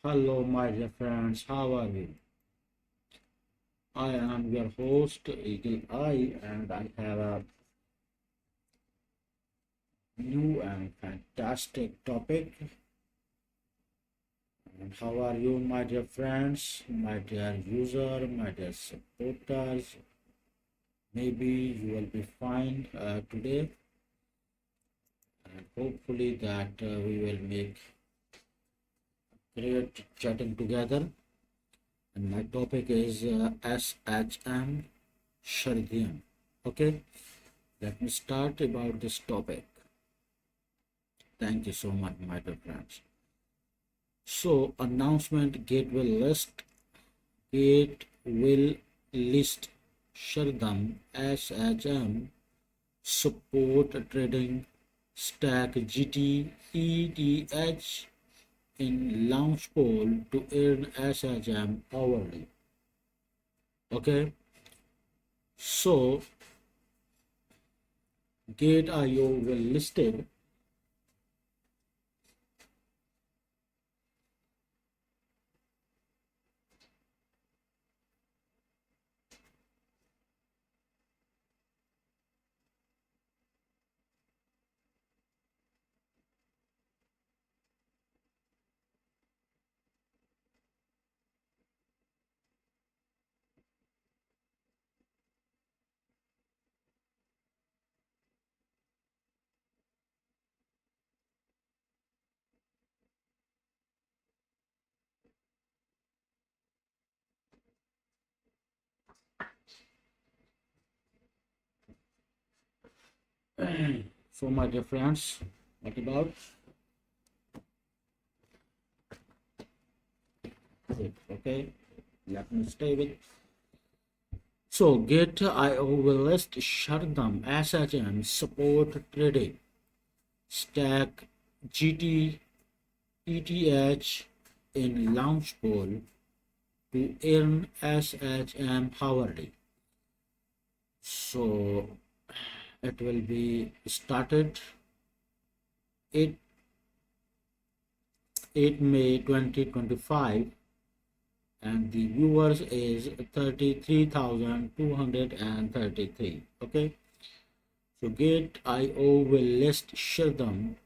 Hello, my dear friends, how are you? I am your host, Eagle Eye, and I have a new and fantastic topic. And how are you, my dear friends, my dear user, my dear supporters? Maybe you will be fine today, and hopefully that we will make great chatting together. And my topic is SHM Shardian. Okay, let me start about this topic. Thank you so much, my dear friends. So, announcement Gate will list Shardam SHM support trading stack GT ETH in launch pool to earn SHM hourly. Okay, so Gate.io will listed so my dear friends, what about it? Okay, let me stay with. So Gate.io will list Shardam SHM support trading stack GT ETH in launch pool to earn SHM hourly. So it will be started 8 May 2025, and the viewers is 33,233. Okay, so Gate.io will list Shardam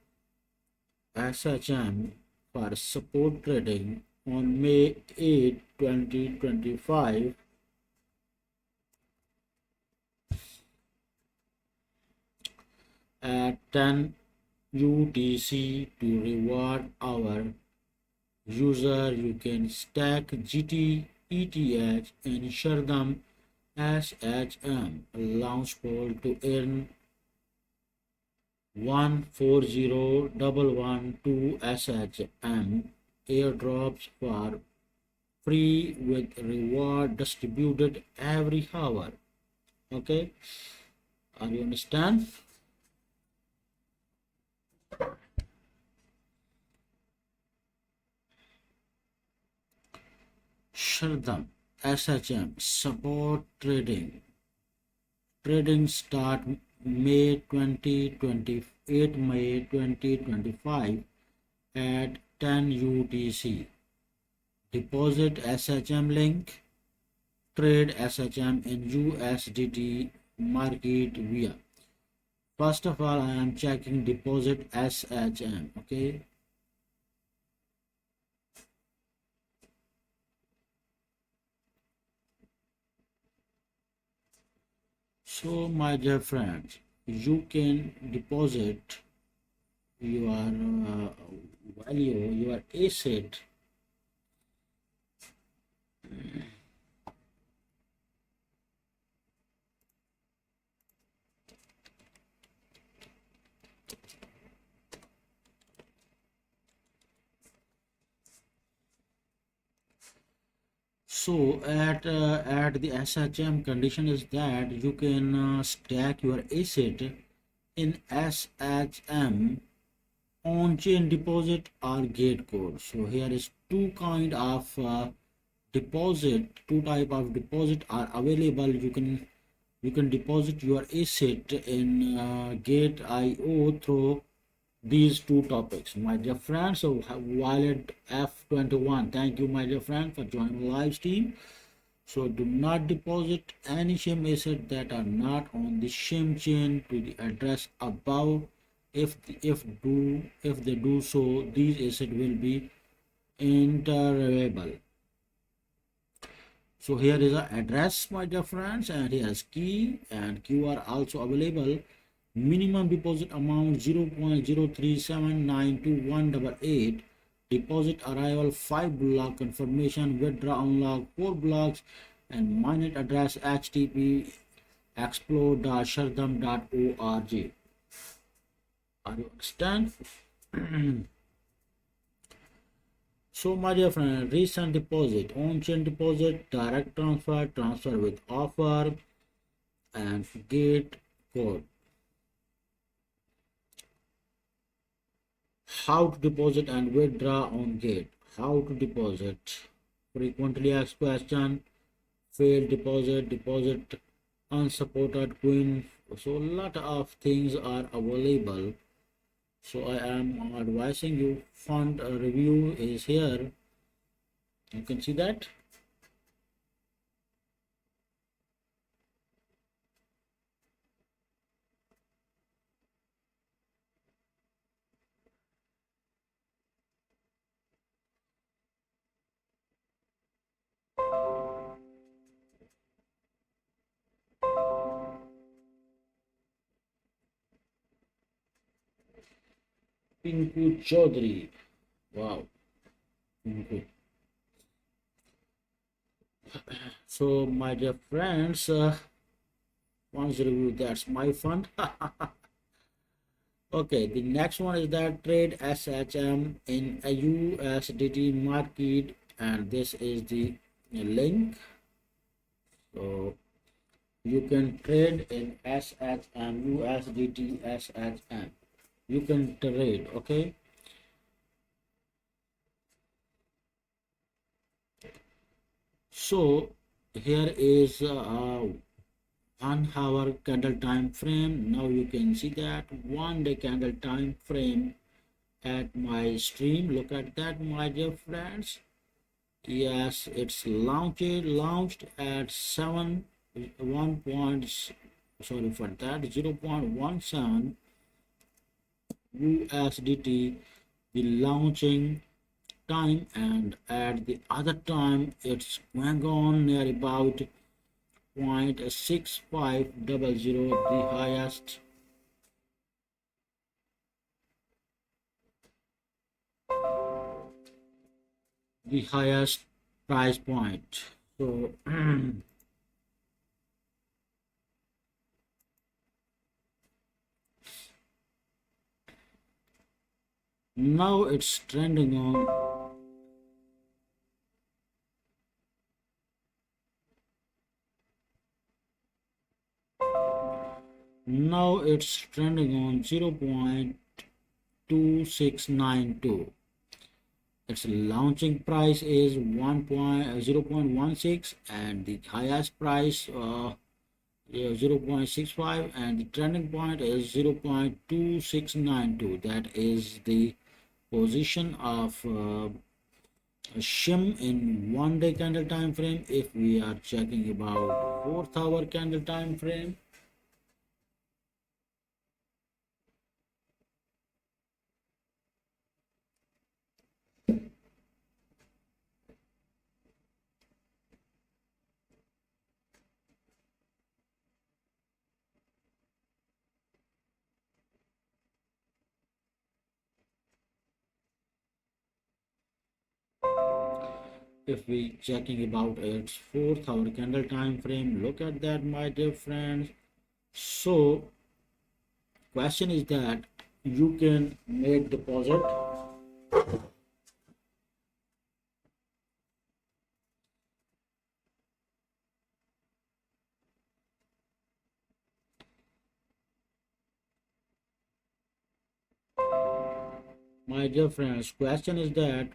SHM for support trading on May 8, 2025 at 10 UTC to reward our user. You can stack GT ETH and Shardam SHM launch pool to earn 140,112 SHM airdrops for free with reward distributed every hour. Okay, are you understand? Shardam SHM support trading. Trading start May 2028 May 2025 at 10 UTC. Deposit SHM link. Trade SHM in USDT market via. First of all, I am checking deposit SHM. Okay. So, my dear friends, you can deposit your value, your asset. So at the SHM condition is that you can stack your asset in SHM on-chain deposit or gate code. So here is two type of deposit are available. You can deposit your asset in Gate.io through these two topics, my dear friends. So Violet F21, thank you, my dear friend, for joining the live stream. So do not deposit any SHM assets that are not on the SHM chain to the address above. If they do so, these assets will be interable. So here is the address, my dear friends, and here is key and QR also available. Minimum deposit amount 0.037921188. Deposit arrival 5 block confirmation, withdraw unlock 4 blocks, and mainnet address http explore.shardam.org. Are you understand? So my dear friend, recent deposit, on-chain deposit, direct transfer, transfer with offer, and gate code. How to deposit and withdraw on gate. How to deposit. Frequently asked question, failed deposit, deposit unsupported queen. So a lot of things are available. So I am advising you, fund review is here. You can see that. Pinku Chaudhary. Wow. Pinku. So my dear friends, once review, that's my fund. Okay, the next one is that trade SHM in a USDT market, and this is the link. So you can trade in SHM, USDT, SHM. You can trade, okay? So here is 1 hour candle time frame. Now you can see that 1 day candle time frame at my stream. Look at that, my dear friends. Yes, it's launched at 1 point, sorry for that, 0.17 USDT, the launching time, and at the other time it's going on near about 0.6500, the highest price point. So now it's trending on. Now it's trending on 0.2692. Its launching price is 0.16, and the highest price 0.65, and the trending point is 0.2692. That is the position of SHM in 1 day candle time frame. If we are checking about 4th hour candle time frame, if we checking about its 4th hour candle time frame, look at that, my dear friends. So question is that you can make deposit. My dear friends, question is that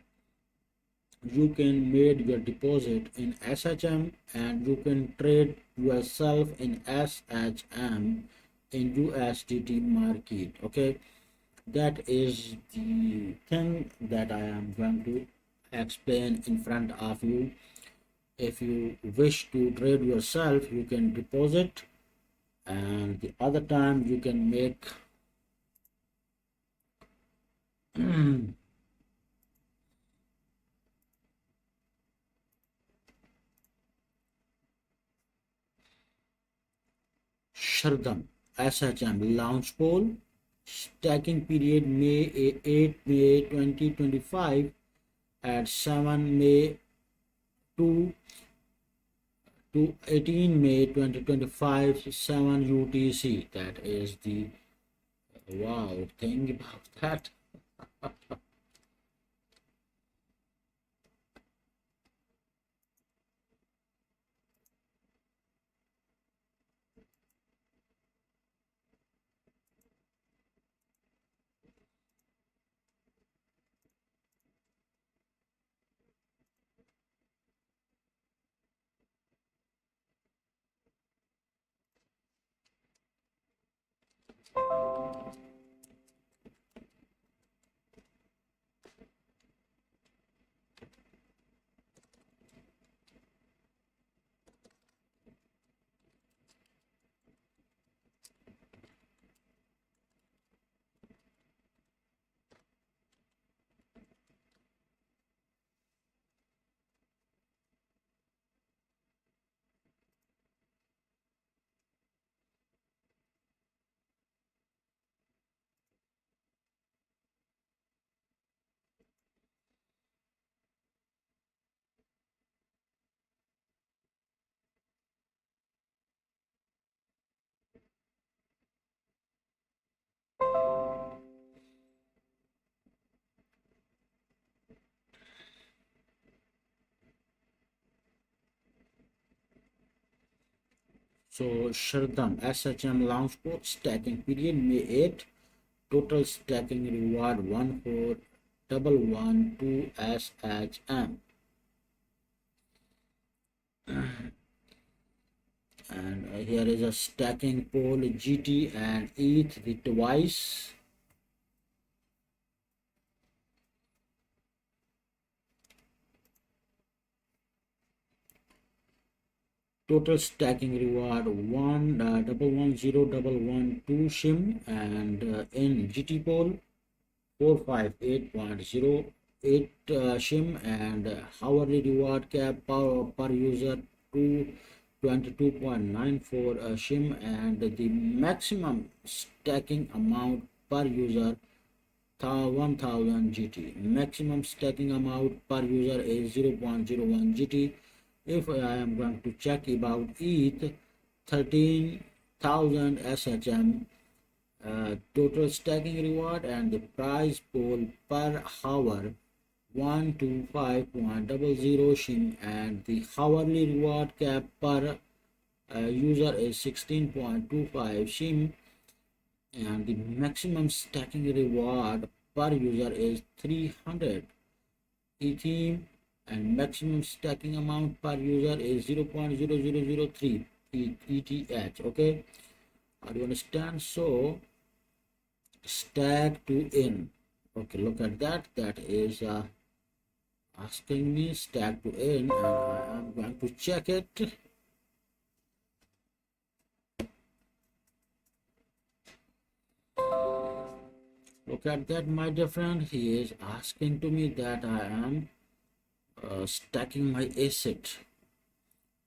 you can make your deposit in SHM, and you can trade yourself in SHM in USDT market. Okay, That is the thing that I am going to explain in front of you. If you wish to trade yourself, you can deposit, and the other time you can make Shardam SHM launch poll. Stacking period May 8 May 2025 at 7 May to 18 May 2025 7 UTC. That is the wow thing about that. So Shardam SHM launch poll. Stacking period May 8. Total stacking reward 14112 SHM. And here is a stacking poll GT and ETH the twice. Total stacking reward 111012 shim, and in GT poll 458.08 shim, and hourly reward cap per user 222.94 shim, and the maximum stacking amount per user 1000 GT. Maximum stacking amount per user is 0.01 GT. If I am going to check about ETH, 13,000 SHM total stacking reward, and the price pool per hour 125.00 shim, and the hourly reward cap per user is 16.25 shim, and the maximum stacking reward per user is 300 ETH, and maximum stacking amount per user is 0.0003 ETH. Okay, do you understand? So stack to in. Okay, look at that. That is asking me stack to in, and I am going to check it. Look at that, my dear friend. He is asking to me that I am stacking my asset.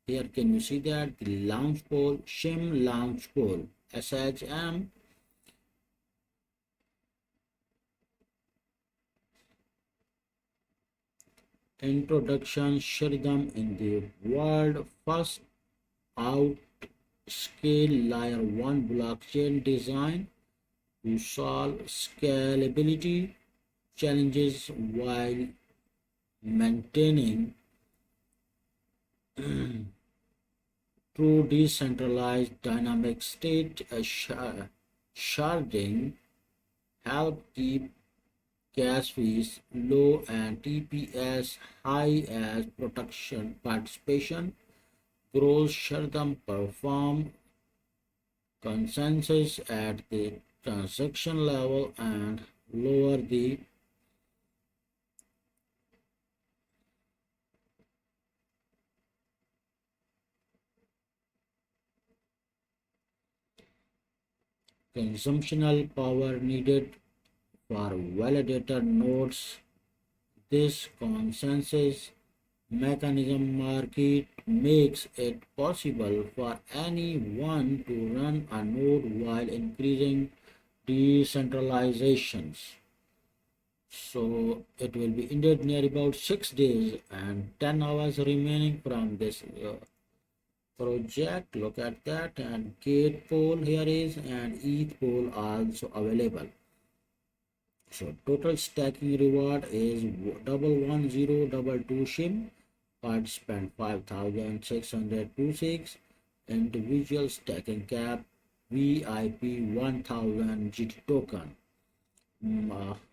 Here, can you see that the launch poll, shim launch poll, SHM. Introduction. Shardam in the world first out scale layer 1 blockchain design to solve scalability challenges while maintaining true decentralized dynamic state sharding help keep gas fees low and TPS high as production participation grows. Shardam perform consensus at the transaction level and lower the consumptional power needed for validator nodes. This consensus mechanism market makes it possible for anyone to run a node while increasing decentralizations. So it will be ended near about 6 days and 10 hours remaining from this project. Look at that, and gate pool here is, and ETH pool also available. So total stacking reward is 11022 shim, participant 5626, individual stacking cap VIP 1000 GT token.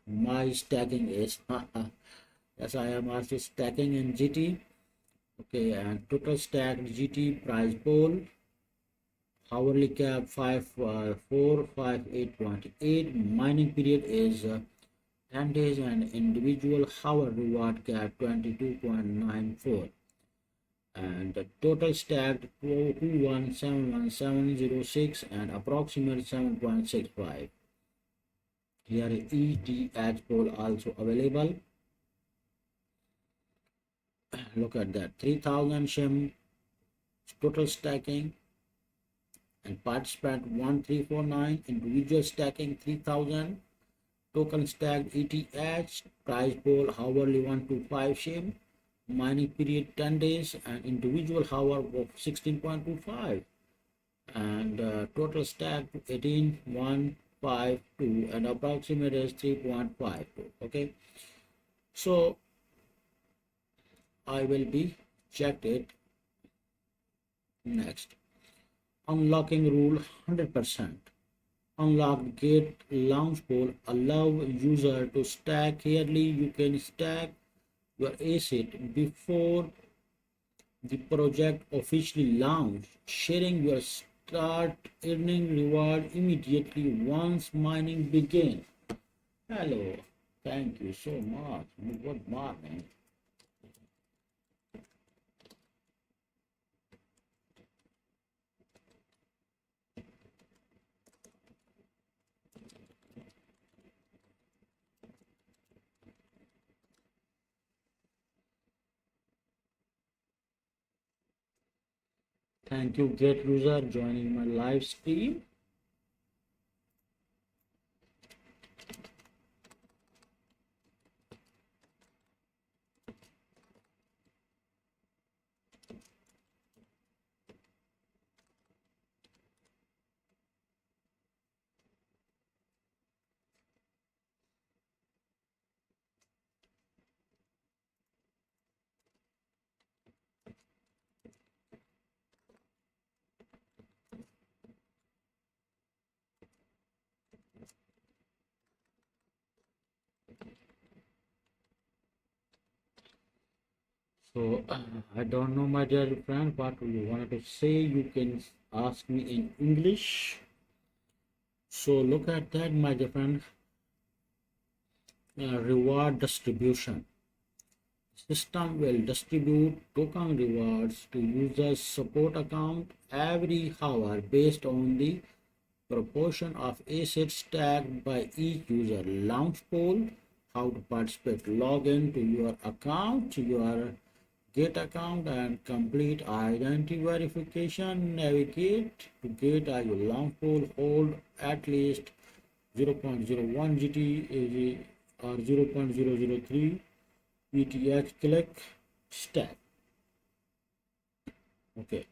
My stacking is yes, I am also stacking in GT. Okay, and total stacked GT price pool hourly cap 5458.8. Mining period is 10 days, and individual hour reward cap 22.94, and the total stacked 2171706 and approximate 7.65. Here ETH pool also available. Look at that, 3000 shim total stacking, and participant 1349, individual stacking 3000, token stacked ETH, price pool hourly 125 shim, mining period 10 days, and individual hour of 16.25, and total stacked 18152, and approximate is 3.52. Okay, so I will be checked it next. Unlocking rule 100%. Unlocked gate launch pool allow user to stack yearly. You can stack your asset before the project officially launch, sharing your start earning reward immediately once mining begins. Hello, thank you so much. Good morning. Thank you, Gate user, joining my live stream. So I don't know, my dear friend, what you wanted to say. You can ask me in English. So look at that, my dear friend. Reward distribution. System will distribute token rewards to users' support account every hour based on the proportion of assets stacked by each user. Launch poll, how to participate, log in to your account, your Gate account, and complete identity verification. Navigate to Gate as your launch pool, hold at least 0.01 GT or 0.003 ETH, click stack. Okay.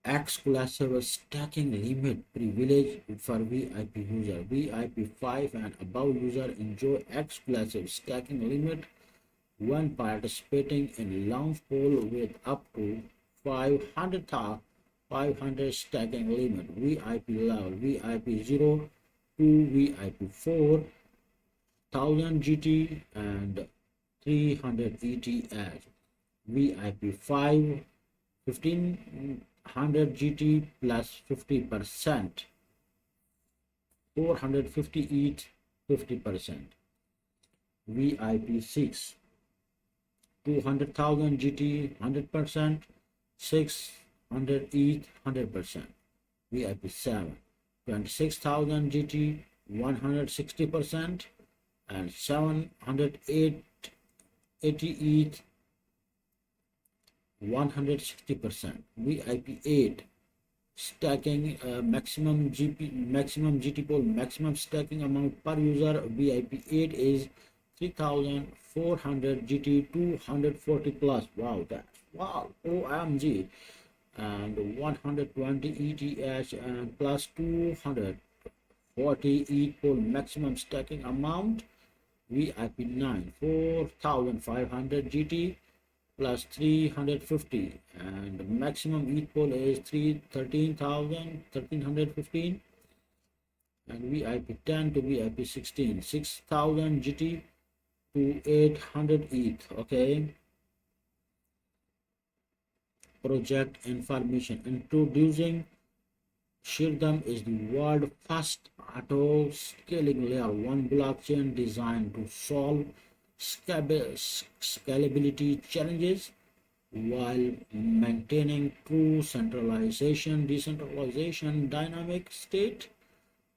Exclusive stacking limit privilege for VIP user. VIP 5 and above user enjoy exclusive stacking limit when participating in launch pool with up to 500 stacking limit. VIP level VIP 0 to VIP 4 1000 GT and 300 ETH. VIP 5 15 100 GT plus 50%, 450 ETH 50%. VIP 6, 200,000 GT 100%, 600 ETH 100%. VIP 7, 26,000 GT 160%, and 780 ETH 160%. VIP 8, stacking maximum GT pool, maximum stacking amount per user. VIP 8 is 3,400 GT 240 plus. Wow, that's wow, OMG. And 120 ETH and plus 240 ETH pool maximum stacking amount. VIP 9, 4,500 GT plus 350, and maximum ETH pool is 13,015. And VIP 10 to VIP 16, 6,000 GT to 800 ETH. Okay. Project information. Introducing SHM is the world's first auto-scaling layer 1 blockchain designed to solve scalability challenges while maintaining true decentralization dynamic state.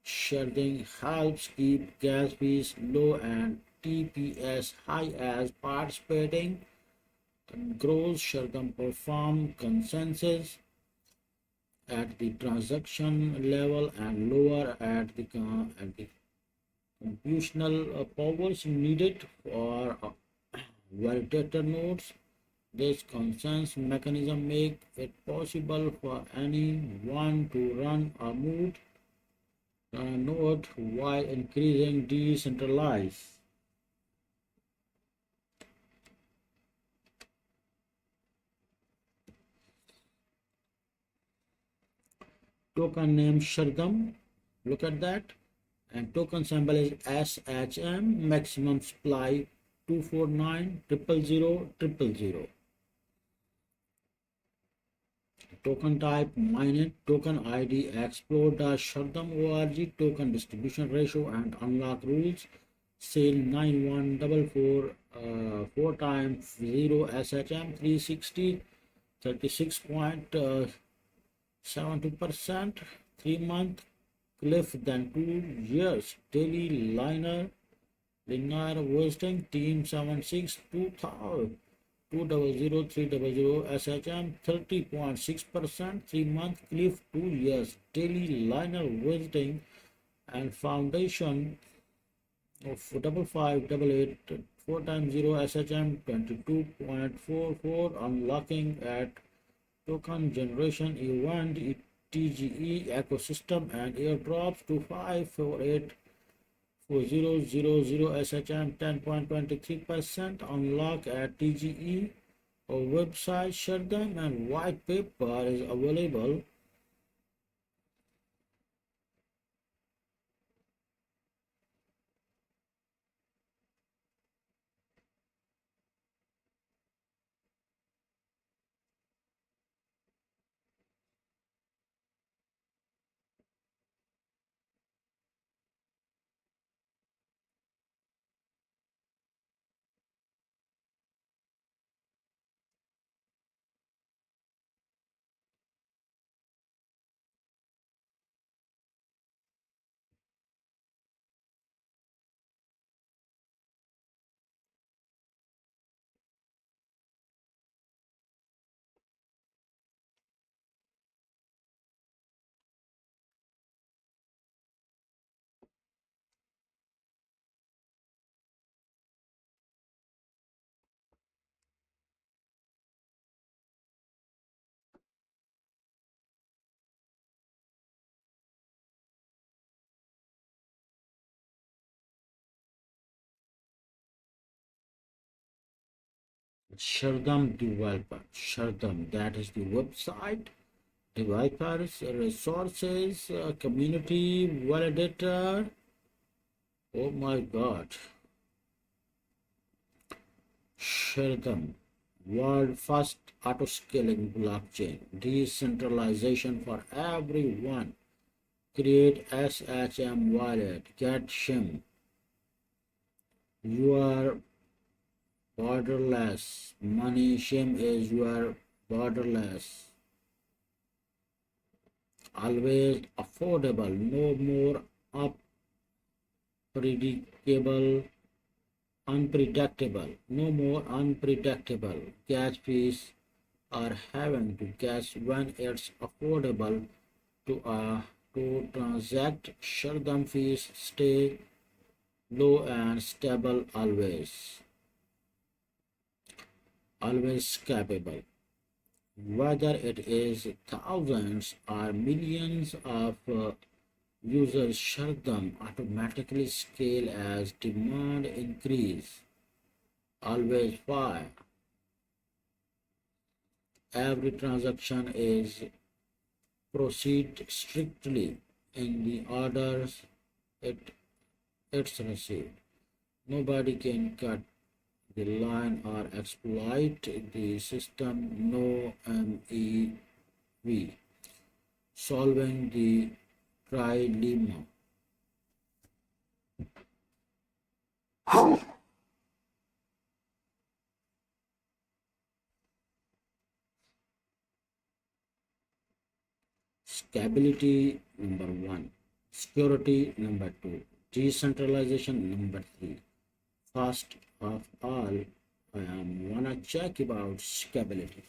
SHM helps keep gas fees low and TPS high as participating grows. SHM perform consensus at the transaction level and lower at the computational powers needed for validator nodes. This consensus mechanism makes it possible for anyone to run a node while increasing decentralized. Token name SHM, look at that, and token symbol is SHM, maximum supply 249,000,000. Token type mined, token ID explore.shardam.org, token distribution ratio and unlock rules. Sale 9144 4 times 0 SHM 360 36.72%, 3-month cliff than 2 years. Daily linear wasting team 76 2000 200300 SHM 30.6%, 3-month cliff 2 years. Daily linear wasting and foundation of 5588 4 times 0 SHM 22.44, unlocking at token generation event TGE ecosystem and airdrops to 548 4000 SHM 10.23%, unlock at TGE. A website SHM and white paper is available. SHM developer, SHM, that is the website. Developers, resources, community, validator. Oh my god. SHM World first auto-scaling blockchain, decentralization for everyone. Create SHM wallet, get SHM. You are borderless. Money SHM is your borderless. Always affordable, no more unpredictable, no more unpredictable gas fees are having to guess when it's affordable to transact. Shutdown fees stay low and stable, always capable. Whether it is thousands or millions of users, shutdown automatically scale as demand increase. Always fire. Every transaction is proceed strictly in the orders it it's received. Nobody can cut the line or exploit the system. No MEV. Solving the trilemma. Scalability number one. Security number two. Decentralization number three. First of all, I am wanna check about scalability.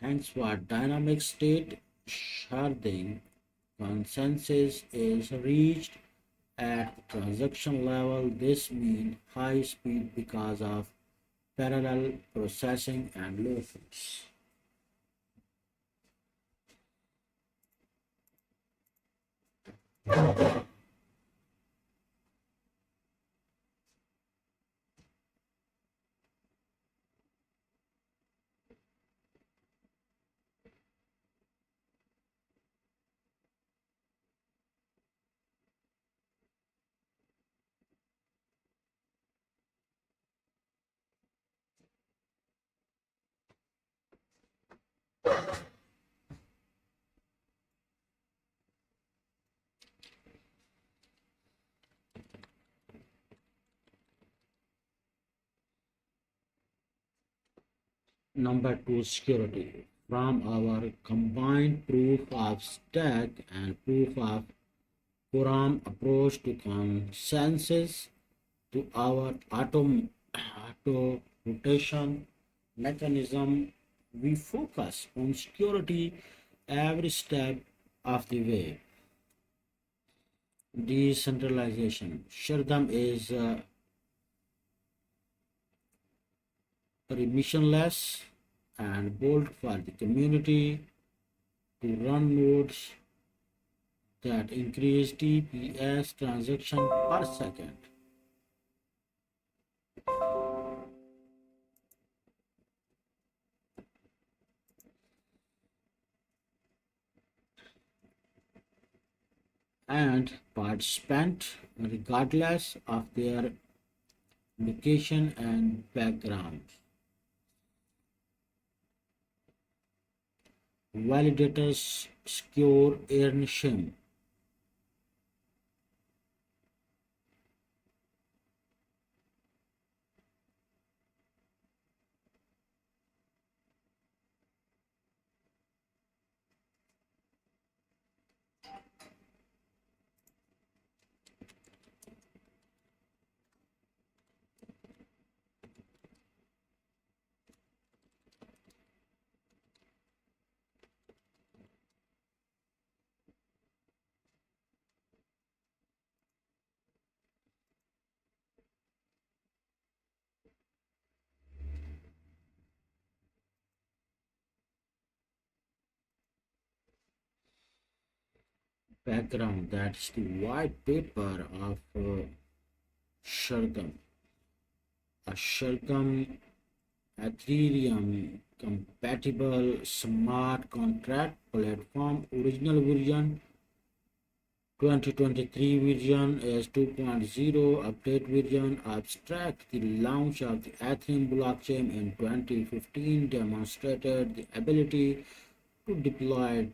Thanks for dynamic state sharding, consensus is reached at transaction level. This means high speed because of parallel processing and low fees. Number two, security. From our combined proof of stake and proof of quorum approach to consensus to our auto rotation mechanism, we focus on security every step of the way. Decentralization. Shardam is permissionless and built for the community to run nodes that increase TPS transaction per second. And participant regardless of their location and background. Validators secure earnship. Background, that's the white paper of Shurgam. A Shurgam Ethereum compatible smart contract platform, original version 2023 version is 2.0 update version. Abstract. The launch of the Ethereum blockchain in 2015 demonstrated the ability to deploy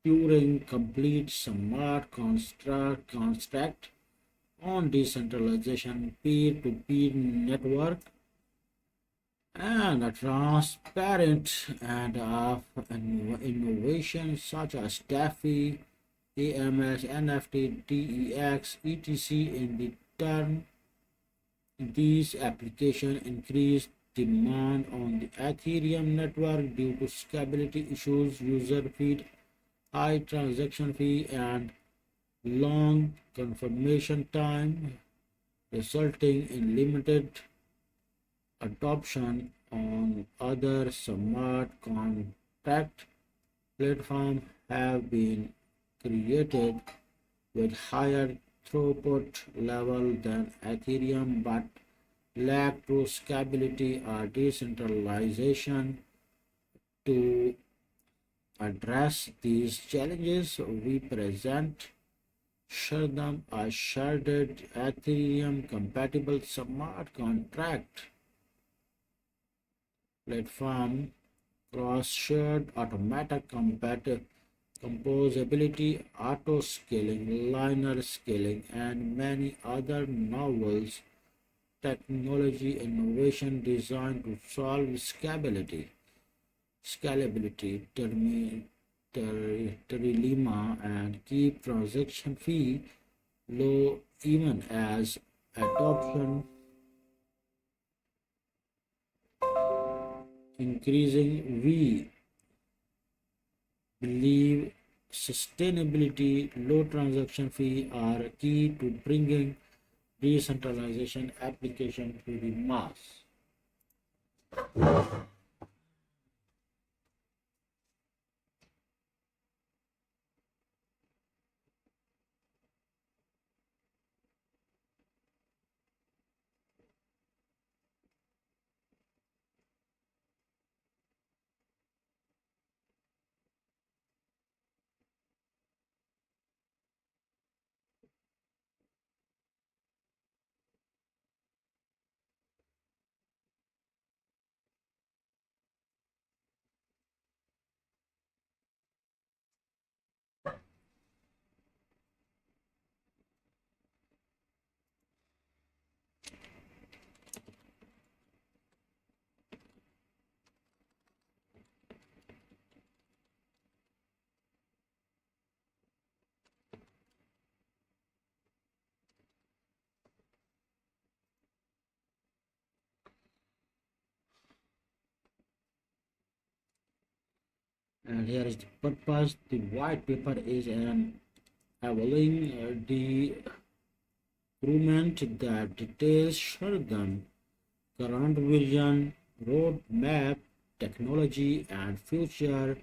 Turing complete smart construct on decentralization peer-to-peer network and a transparent and of innovation such as DeFi, AMS, NFT, DEX, etc. In the turn, these applications increased demand on the Ethereum network due to scalability issues, user feed, high transaction fee, and long confirmation time, resulting in limited adoption on other smart contract platforms have been created with higher throughput level than Ethereum but lack true scalability or decentralization. To address these challenges, we present SHM, a sharded Ethereum compatible smart contract platform, cross-shared automatic composability, auto-scaling, linear scaling, and many other novel technology innovation designed to solve scalability dilemma and keep transaction fee low even as adoption increasing. We believe sustainability, low transaction fee are key to bringing decentralization application to the mass. And here is the purpose. The white paper is an evaluating the improvement that details SHM current vision, roadmap, technology, and future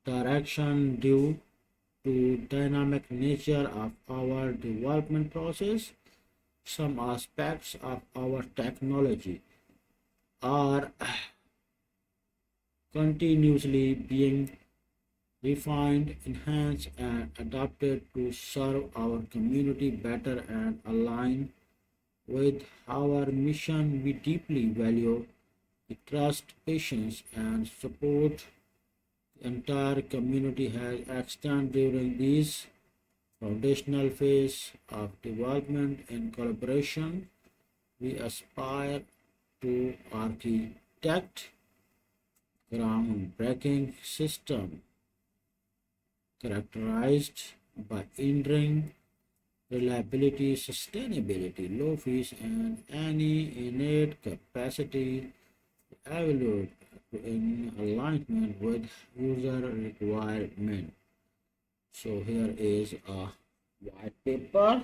direction due to dynamic nature of our development process. Some aspects of our technology are continuously being refined, enhanced, and adapted to serve our community better and align with our mission. We deeply value the trust, patience, and support the entire community has extended during this foundational phase of development. In collaboration, we aspire to architect groundbreaking system characterized by enduring reliability, sustainability, low fees, and any innate capacity to evaluate in alignment with user requirement. So here is a white paper.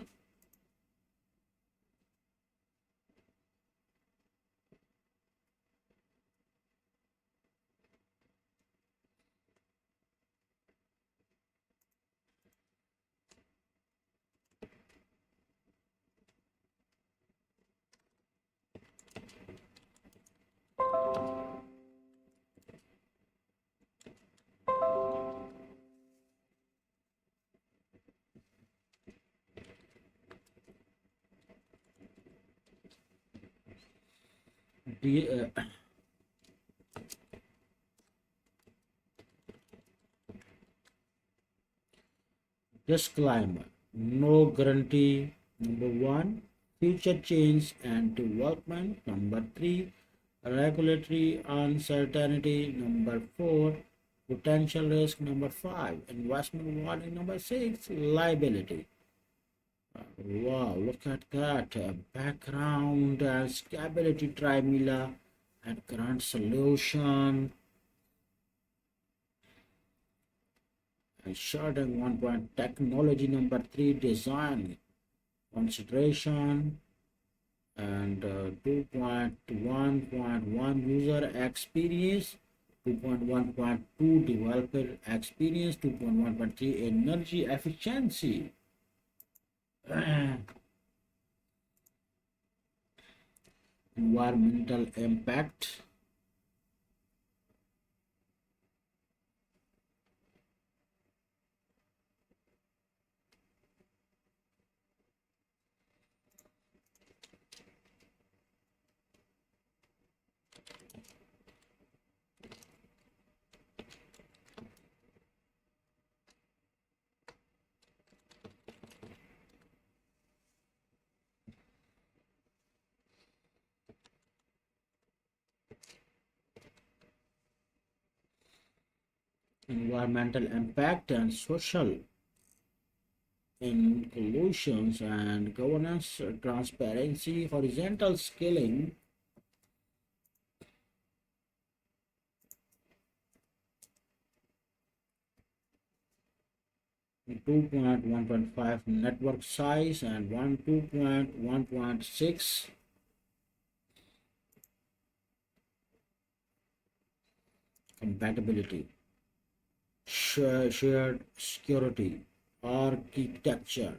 Disclaimer: no guarantee. Number one, future change and development. Number three, regulatory uncertainty. Number four, potential risk. Number five, investment warning. Number six, liability. Wow, look at that. Background and scalability trimila and current solution. And short and 1 point technology. Number three, design consideration. And 2.1.1 user experience. 2.1.2 developer experience. 2.1.3 energy efficiency. Environmental impact. Environmental impact and social inclusions and governance, transparency, horizontal scaling. Two point 1.5 network size and 2.1.6 compatibility. Shared security architecture,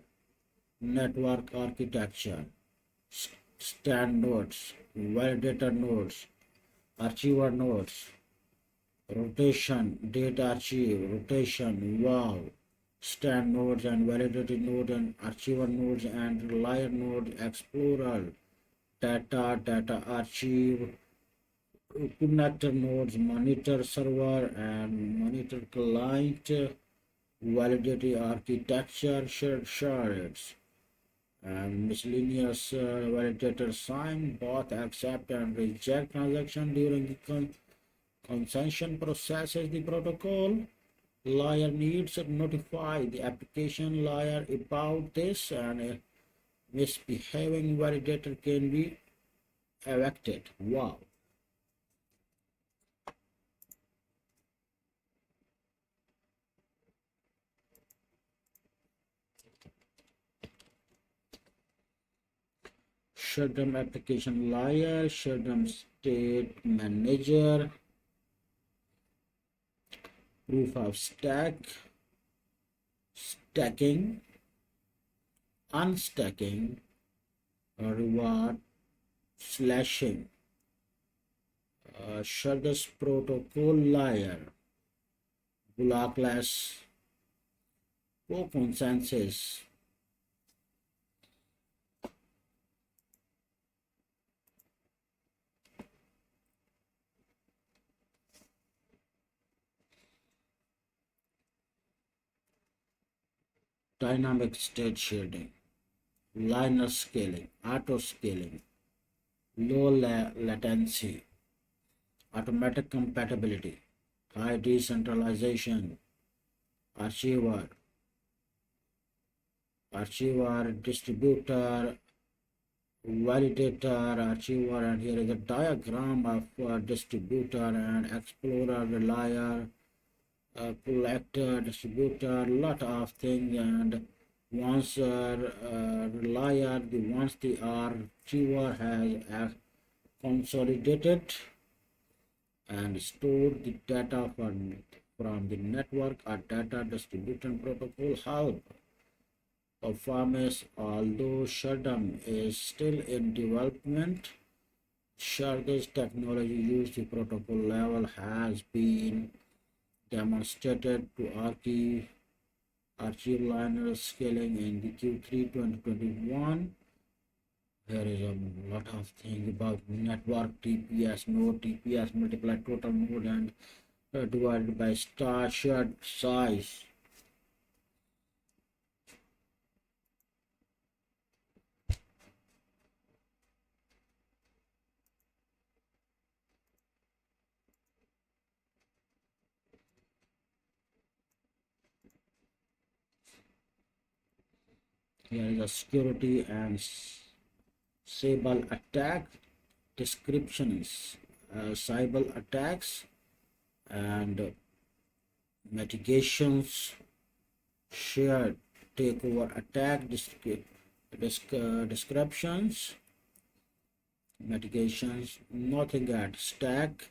network architecture, stand nodes, validator nodes, archiver nodes, rotation, data archive, rotation, wow, stand nodes and validator node and archiver nodes and layer node, explorer, data archive, connector nodes, monitor server and monitor client, validated architecture, shared shards, and miscellaneous validator sign both accept and reject transaction during the consensus processes. The protocol layer needs to notify the application layer about this, and a misbehaving validator can be evicted. Wow. Shutdown application layer, shutdown state manager, proof of stacking, unstacking, reward slashing, shutdown protocol layer, blockless, co-consensus, dynamic state shading, linear scaling, auto scaling, low latency, automatic compatibility, high decentralization, archiver, distributor, validator, archiver, and here is a diagram of distributor and explorer, layer, collector, distributor, lot of things. And once layer, once the archiver has consolidated and stored the data from the network, a data distribution protocol help performance. Although shutdown is still in development, Shard's technology used at protocol level has been demonstrated to achieve linear scaling in the Q3 2021 Here is a lot of things about network TPS, node TPS, multiply total node and divided by star shared size. Here is a security and cyber attack descriptions, cyber attacks and mitigations, shared takeover attack descriptions, mitigations, nothing at stack,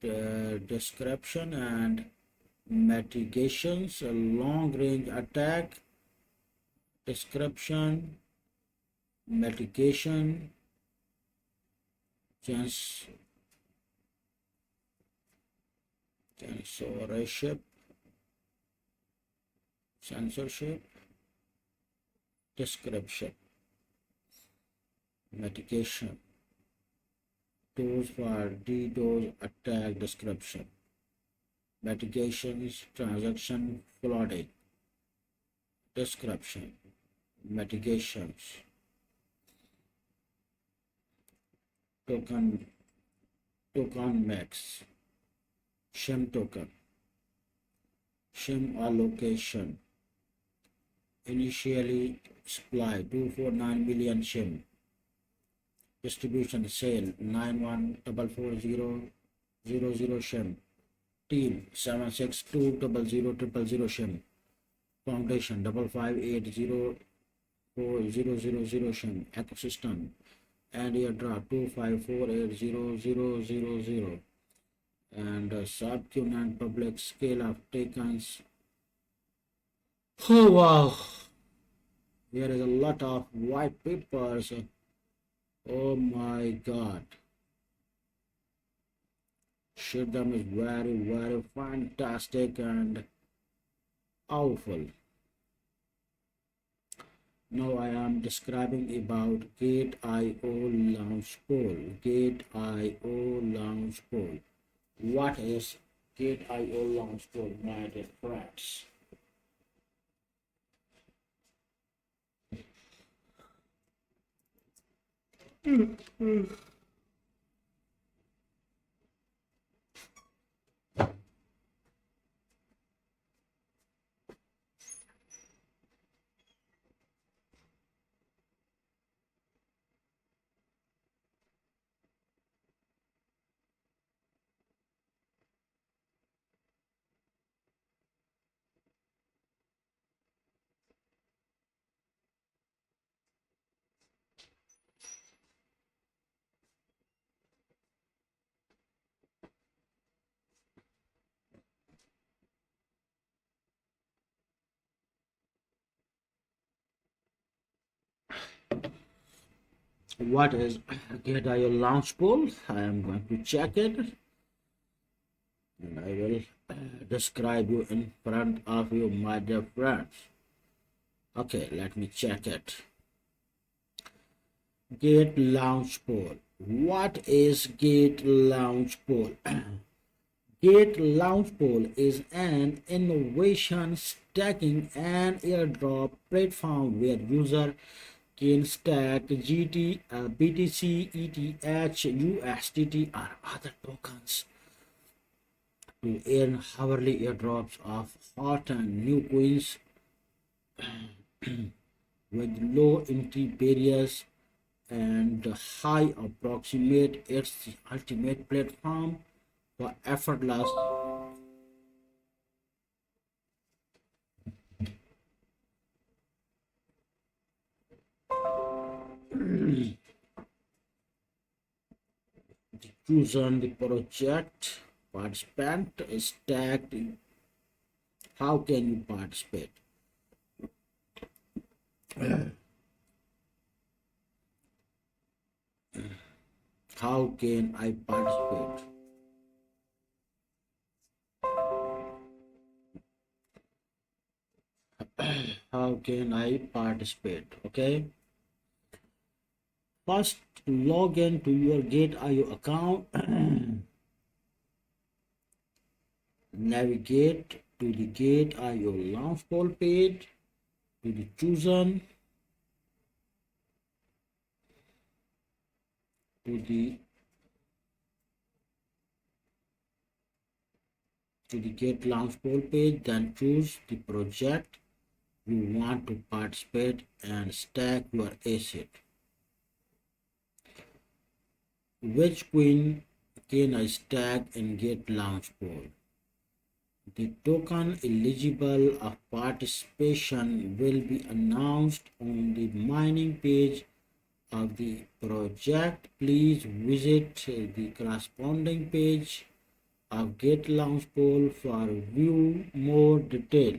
the description and mitigations, a long range attack description, mitigation, censorship description, mitigation, tools for DDoS attack description, mitigations, transaction flooding description, mitigations, token mix, SHM token, SHM allocation, initially supply 249 million SHM, distribution sale 91440000 SHM, team 7620000 SHM, foundation 558040000 SHM, ecosystem and airdrop 254800000 and subsequent public scale of tokens. Oh wow, there is a lot of white papers. Oh my god, Shidam is very fantastic and awful. Now I am describing about Gate.io launch poll. Gate.io launch poll. What is Gate.io launch poll, my dear friends? What is Gate.io launch poll? I am going to check it and I will describe you in front of you, my dear friends. Okay, let me check it. Gate launch poll. What is Gate launch poll? Gate launch poll is an innovation stacking and airdrop platform where user can stack GT, BTC, ETH, USDT or other tokens to earn hourly airdrops of hot and new coins with low entry barriers and high approximate. It's the ultimate platform for effortless chosen the project participant is tagged. How can you participate? How can I participate? How can I participate? Okay, First, log in to your Gate.io account. Navigate to the Gate.io launch poll page, to the chosen, to the Gate launch poll page, then choose the project you want to participate and stack your asset. Which coin can I stack in Gate launch poll? The token eligible of participation will be announced on the mining page of the project. Please visit the corresponding page of Gate launch poll for view more detail.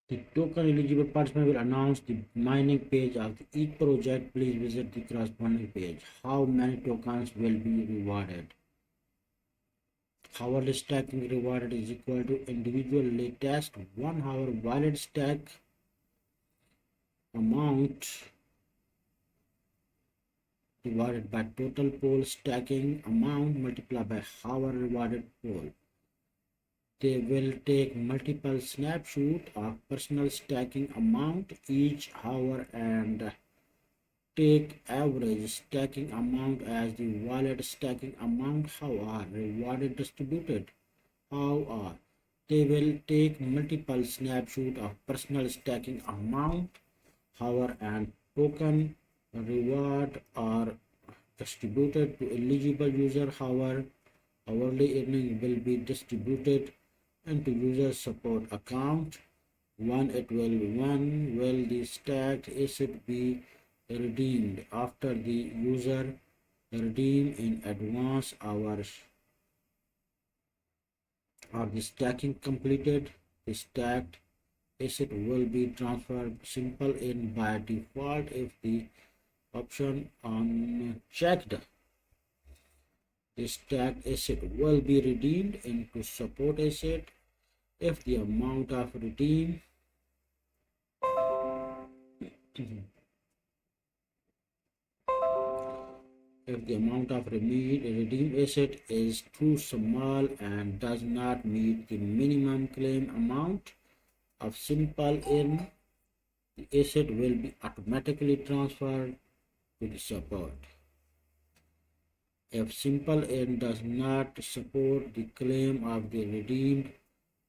The token eligible participant will announce the mining page of each project. Please visit the corresponding page. How many tokens will be rewarded? Hourly stacking rewarded is equal to individual latest 1 hour wallet stack amount divided by total pool stacking amount multiplied by hour rewarded pool. They will take multiple snapshots of personal stacking amount each hour and take average stacking amount as the wallet stacking amount. How are rewarded distributed? How are they will take multiple snapshots of personal stacking amount, hour and token reward are distributed to eligible user. Hour hourly earning will be distributed into user support account. When will the stacked asset be redeemed? After the user redeem in advance hours or the stacking completed, the stacked asset will be transferred simple in by default if the option unchecked. The stacked asset will be redeemed into support asset if the amount of redeem if the amount of redeemed asset is too small and does not meet the minimum claim amount of simple earn, the asset will be automatically transferred to the support. If simple earn does not support the claim of the redeemed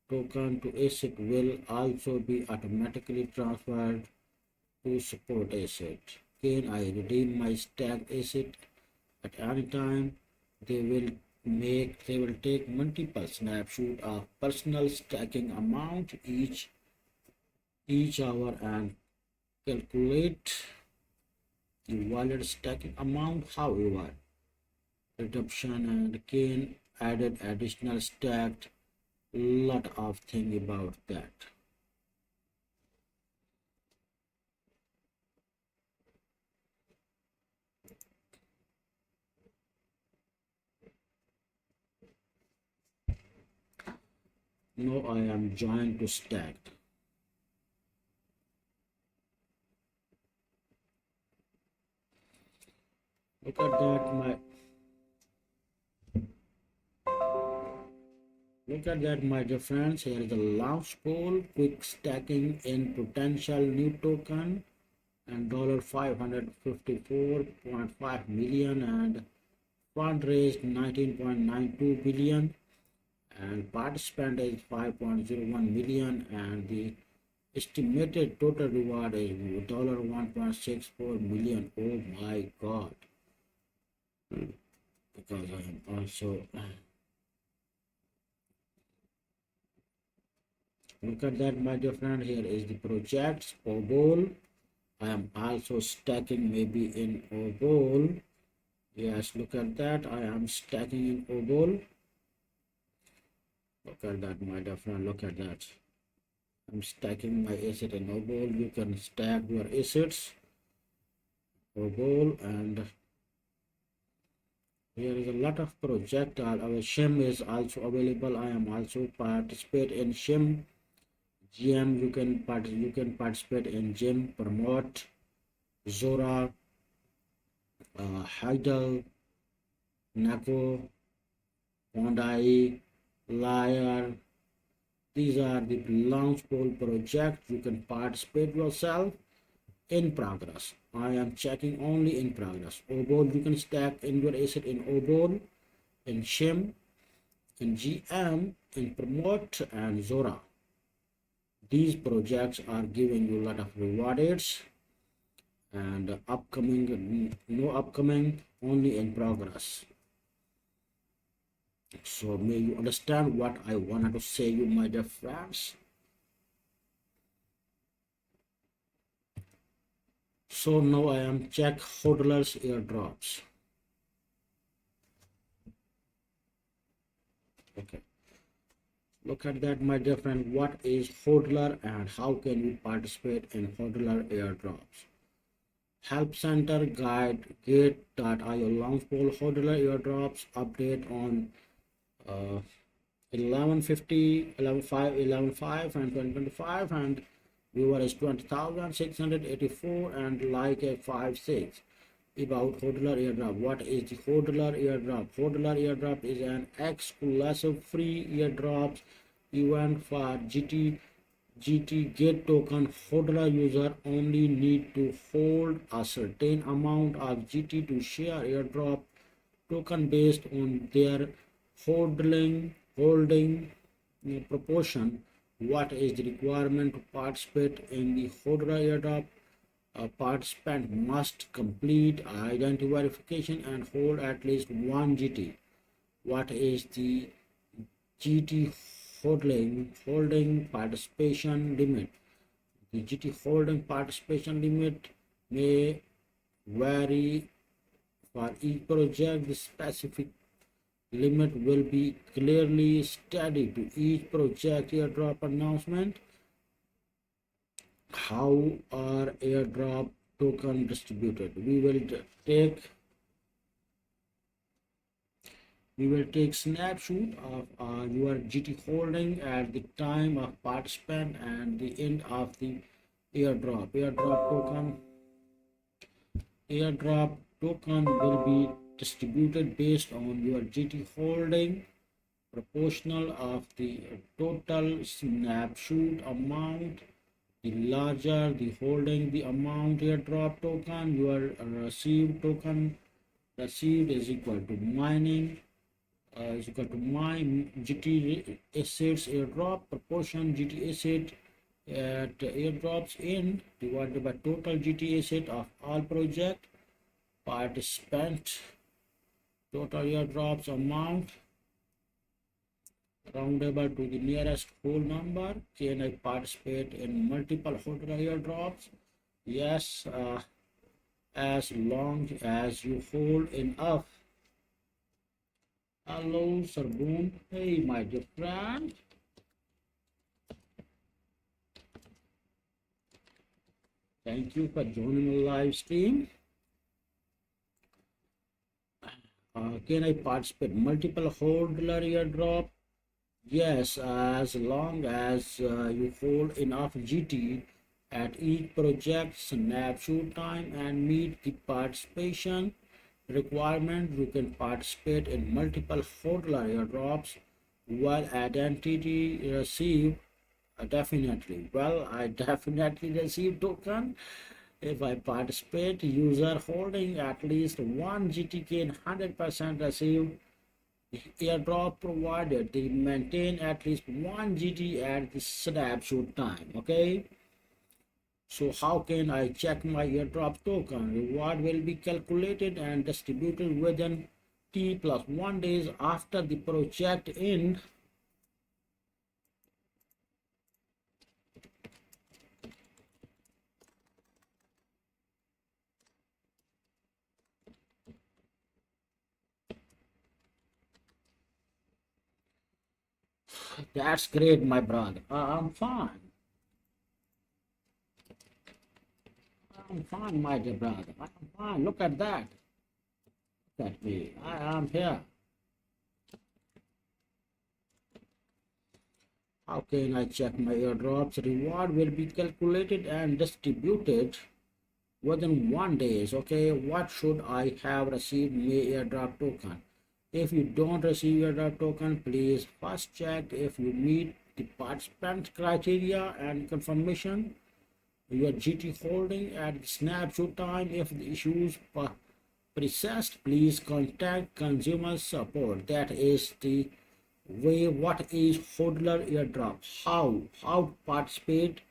token to asset will also be automatically transferred to support asset. Can I redeem my stacked asset at any time? They will take multiple snapshots of personal stacking amount each hour and calculate the wallet stacking amount. However, redemption and can added additional stacked lot of thing about that. Now I am joined to stacked. Look at that, my dear friends. Here is the launch poll, quick stacking in potential new token and $554.5 million and Fund raised 19.92 billion and participant is 5.01 million, and the estimated total reward is $1.64 million. Oh my god. Because I am also look at that, my dear friend. Here is the projects OBOL. I am also stacking maybe in OBOL. Yes, look at that. I am stacking in OBOL. Look at that, my dear friend. Look at that. I'm stacking my asset in OBOL. You can stack your assets OBOL, and here is a lot of project. Our SHM is also available. I am also participate in SHM. GM, you can participate in GEM, Promote, Zora, Heidel, NACO, Mondai, Liar. These are the launch pool projects. You can participate yourself. In progress. I am checking only in progress. OBOL, you can stack in your asset in OBOL, in SHIM, in GM, in Promote, and Zora. These projects are giving you a lot of rewards, and upcoming, no upcoming, only in progress. So may you understand what I wanted to say you, my dear friends. So now I am check hodlers airdrops. Okay, look at that, my dear friend. What is hodler and how can you participate in hodler airdrops? Help center guide gate.io launch poll hodler airdrops update on 11:50, 11:05, 11:05 and 2025, and viewer is 20,684 and like a 56. About hodler airdrop. What is the hodler airdrop? Hodler airdrop is an exclusive free airdrops event for GT Gate token. Hodler user only need to hold a certain amount of GT to share airdrop token based on their holding proportion. What is the requirement to participate in the hodler airdrop? A participant must complete identity verification and hold at least 1 GT. What is the GT holding participation limit? The GT holding participation limit may vary for each project. The specific limit will be clearly stated to each project airdrop announcement. How are airdrop token distributed? We will take snapshot of your GT holding at the time of participant and the end of the airdrop. Airdrop token will be distributed based on your GT holding proportional of the total snapshot amount. The larger the holding the amount airdrop token, your received token received is equal to mining is equal to my GT assets airdrop proportion GT asset at airdrops in divided by total GT asset of all project participant total airdrops amount roundable to the nearest whole number. Can I participate in multiple hodler airdrops? Yes, as long as you hold enough. Hello, Sargun. Hey, my dear friend. Thank you for joining the live stream. Can I participate multiple hodler airdrop? Yes, as long as you hold enough GT at each project snapshot time and meet the participation requirement, you can participate in multiple hodler airdrops. While identity receive definitely. Well, I definitely receive token. If I participate, user holding at least one GT can 100% receive airdrop provided they maintain at least one GT at the snapshot time. Okay. So how can I check my airdrop token? Reward will be calculated and distributed within T plus 1 days after the project end. That's great, my brother. I'm fine. I'm fine, my dear brother. I'm fine. Look at that. Look at me. I am here. How can I check my airdrops? Reward will be calculated and distributed within 1 day. Okay, what should I have received my airdrop token? If you don't receive airdrop token, please first check if you meet the participant criteria and confirmation your GT holding at snapshot time. If the issues persist, please contact consumer support. That is the way. What is hodler airdrop? How to participate?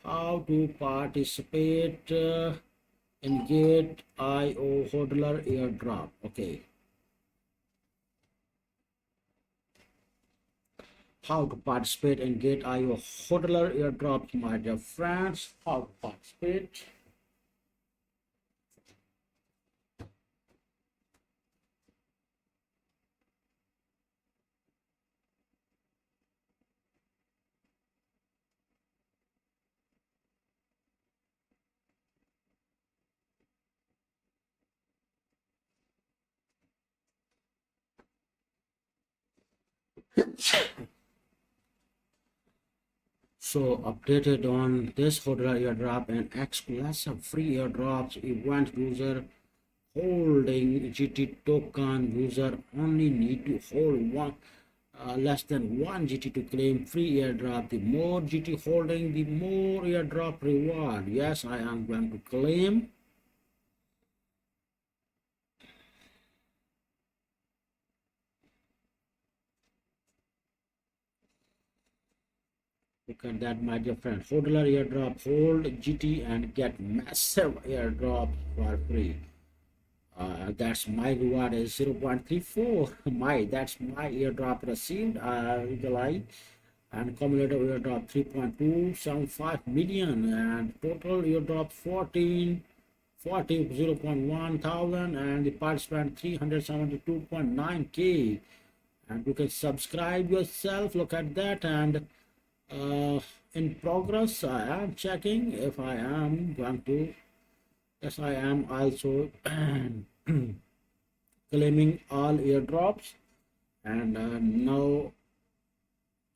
How to participate in GateIO hodler airdrop? Okay. How to participate in GateIO hodler airdrop, my dear friends. How to participate? So updated on this hodler airdrop and exclusive free airdrops event. User holding GT token, user only need to hold one less than one GT to claim free airdrop. The more GT holding, the more airdrop reward. Yes, I am going to claim. Look at that, my dear friend. Hodler airdrop, hold GT and get massive airdrop for free. That's my reward is 0.34. That's my airdrop received. GateLive and cumulative airdrop 3.275 million and total airdrop 0.1 thousand and the participant 372.9k. And you can subscribe yourself. Look at that. And in progress, I am checking if I am going to. Yes, I am also claiming all airdrops. And now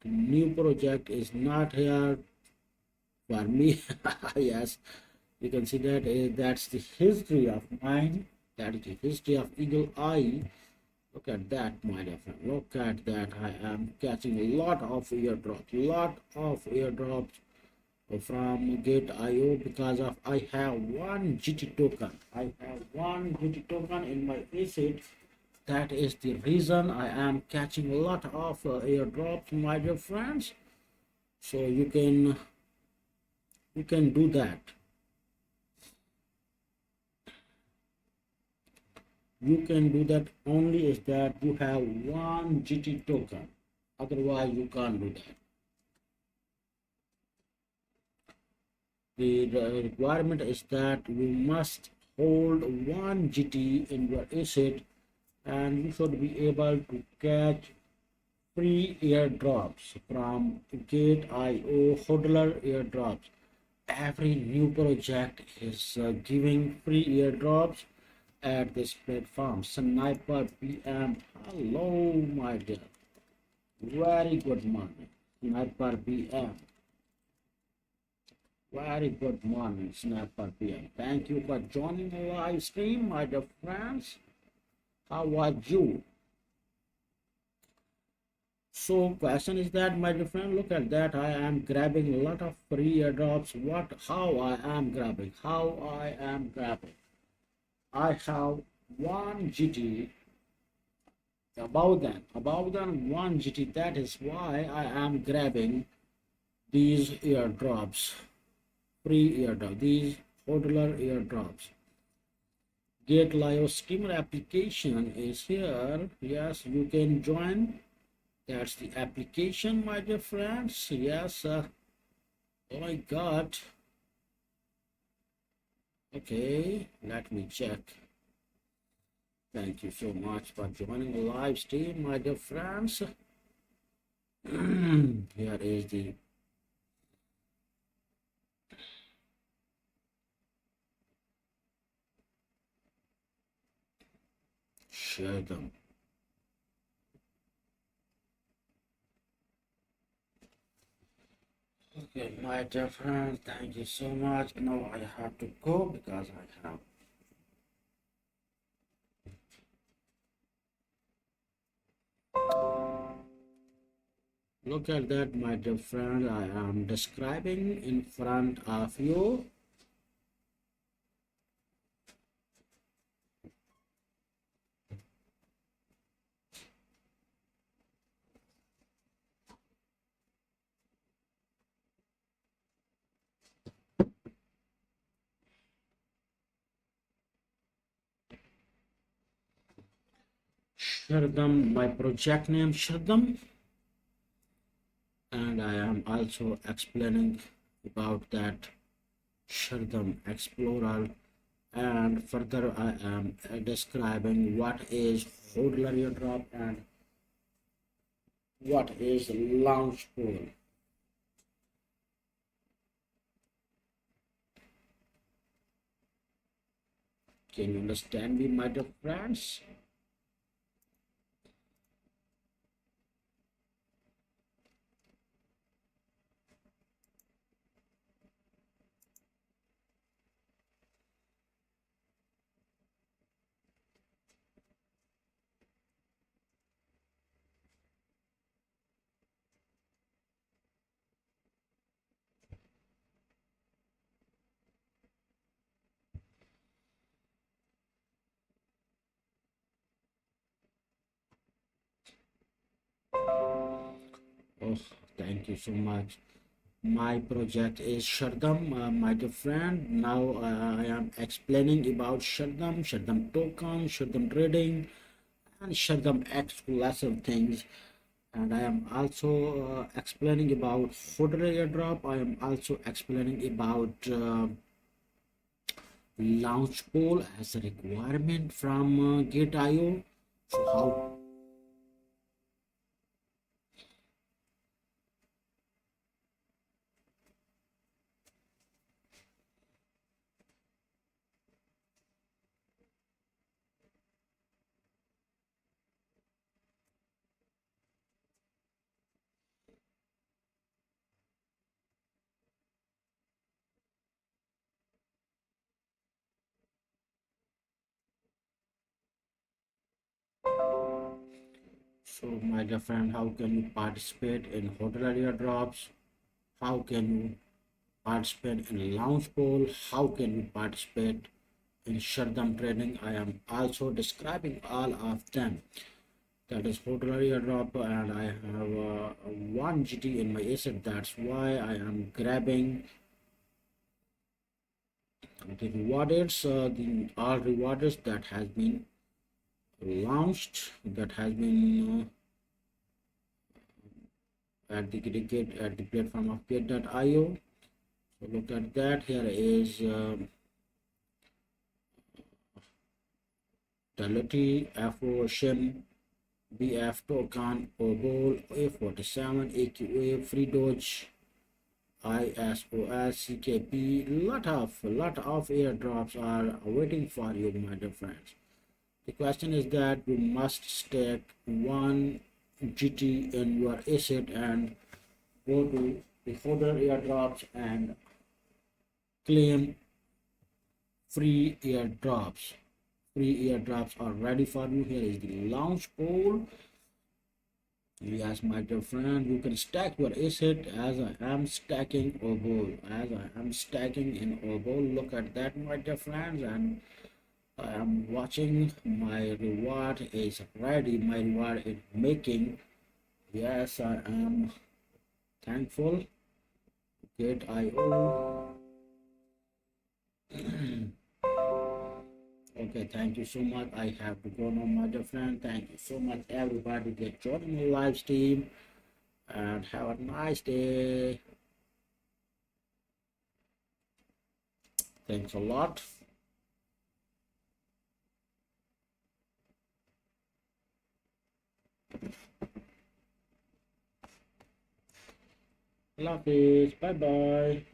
the new project is not here for me. Yes, you can see that that's the history of mine. That is the history of Eagle Eye. Look at that, my dear friend. Look at that. I am catching a lot of airdrops from GateIO because of I have one GT token. I have one GT token in my asset. That is the reason I am catching a lot of airdrops, my dear friends. So you can do that. You can do that only is that you have one GT token. Otherwise, you can't do that. The requirement is that you must hold one GT in your asset and you should be able to catch free airdrops from GateIO hodler airdrops. Every new project is giving free airdrops at this platform. Sniper PM, hello my dear, very good morning. Sniper PM, very good morning. Sniper PM, thank you for joining the live stream, my dear friends. How are you? So question is that, my dear friend, look at that. I am grabbing a lot of free airdrops. How I am grabbing? How I am grabbing? I have one GT about than one GT. That is why I am grabbing these airdrops, free airdrop, these hodler airdrops. GateLive skimmer application is here. Yes, you can join. That's the application, my dear friends. Yes. Oh my God. Okay, let me check. Thank you so much for joining the live stream, my dear friends. Here is the share them. Okay, my dear friends, thank you so much. Now I have to go because I have. Look at that, my dear friend. I am describing in front of you. Shardam, my project name Shardam, and I am also explaining about that Shardam Explorer, and further I am describing what is hodler airdrop and what is launch pool. Can you understand me, my dear friends? Oh, thank you so much. My project is Shardam, my dear friend. Now I am explaining about Shardam token, Shardam trading, and Shardam exclusive things. And I am also explaining about hodler airdrop. I am also explaining about launch pool as a requirement from Gate.io. So how. So my dear friend, how can you participate in hodler airdrops? How can you participate in launch poll? How can you participate in shutdown trading? I am also describing all of them. That is hodler airdrop, and I have one GT in my asset. That's why I am grabbing the rewarders, the all rewarders that has been launched, that has been at the platform of Gate.io. So look at that. Here is Talati, SHM, BF token, OBOL, A47, AQA, Free Doge, ISOS, CKP. Lot of airdrops are waiting for you, my dear friends. The question is that you must stake one GT in your asset and go to the holder airdrops and claim free airdrops. Free airdrops are ready for you. Here is the launch pool. Yes, my dear friend, you can stack your asset as I am stacking oboe. As I am stacking in oboe, look at that, my dear friends, and I am watching. My reward is ready. My reward is making. Yes, I am thankful. GateIO. Okay, thank you so much. I have to go now, my dear friend. Thank you so much, everybody, that joining the live stream, and have a nice day. Thanks a lot. Love it. Bye bye.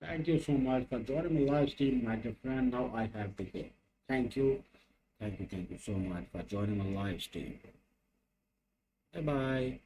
Thank you so much for joining my live stream, my dear friend. Now I have to go. Thank you. Thank you so much for joining my live stream. Bye bye.